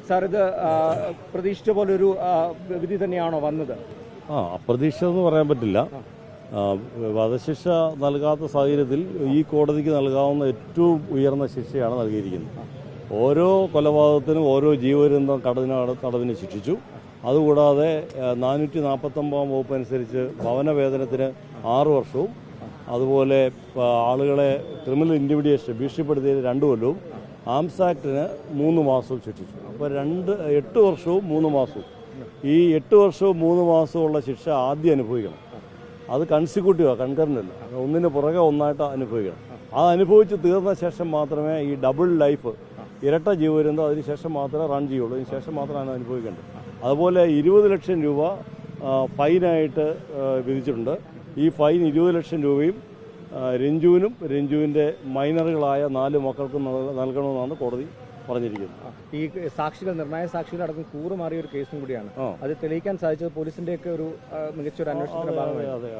Sir, ഇത് പ്രതീക്ഷിച്ച പോലൊരു വിധി തന്നെയാണോ വന്നത്? അപ്രതീക്ഷിതമെന്ന് പറയാൻ പറ്റില്ല. വധശിക്ഷ നൽകാത്ത സാഹചര്യത്തിൽ ഈ കോടതിക്ക് നൽകാവുന്ന ഏറ്റവും ഉയർന്ന ശിക്ഷയാണ് നൽകിയിരിക്കുന്നത്. ഓരോ കൊലപാതകത്തിനും ഓരോ ജീവപര്യന്തം തടവിന് ശിക്ഷിച്ചു. അതുകൂടാതെ 449 വകുപ്പ് അനുസരിച്ച് ഭവനവേതനത്തിന് 6 വർഷവും, അതുപോലെ ആളുകളെ ക്രിമിനൽ ഇൻറ്റിമിഡേഷൻ ഭീഷണിപ്പെടുത്തിയതിന് 2 കൊല്ലവും, ആംസ് ആക്ടിന് 3 മാസവും ശിക്ഷിച്ചു. അപ്പോൾ 8 വർഷവും 3 മാസവും. ഈ 8 വർഷവും 3 മാസവും ഉള്ള ശിക്ഷ ആദ്യം അനുഭവിക്കണം. അത് കൺസിക്യൂട്ടീവാണ്, കൺകറൻ്റ് അല്ല, ഒന്നിന് പുറകെ ഒന്നായിട്ട് അനുഭവിക്കണം. അത് അനുഭവിച്ച് തീർന്ന ശേഷം മാത്രമേ ഈ ഡബിൾ ലൈഫ്, ഇരട്ട ജീവപര്യന്തം, അതിനുശേഷം മാത്രമേ റൺ ചെയ്യുള്ളൂ. അതിന് ശേഷം മാത്രമാണ് അനുഭവിക്കേണ്ടത്. അതുപോലെ 20 ലക്ഷം രൂപ ഫൈനായിട്ട് വിധിച്ചിട്ടുണ്ട്. ഈ ഫൈൻ 20 ലക്ഷം രൂപയും രഞ്ജുവിനും രഞ്ജുവിൻ്റെ മൈനറുകളായ 4 മക്കൾക്കും നൽകണമെന്നാണ് കോടതി പറഞ്ഞിരിക്കുന്നത്. ഈ സാക്ഷികൾ, നിർണായക സാക്ഷികൾ അടക്കം കൂറുമാറിയ ഒരു കേസും കൂടിയാണ്. അത് തെളിയിക്കാൻ സാധിച്ചത് പോലീസിന്റെയൊക്കെ ഒരു മികച്ചൊരു അന്വേഷണത്തിന്റെ ഭാഗമായി. അതെ.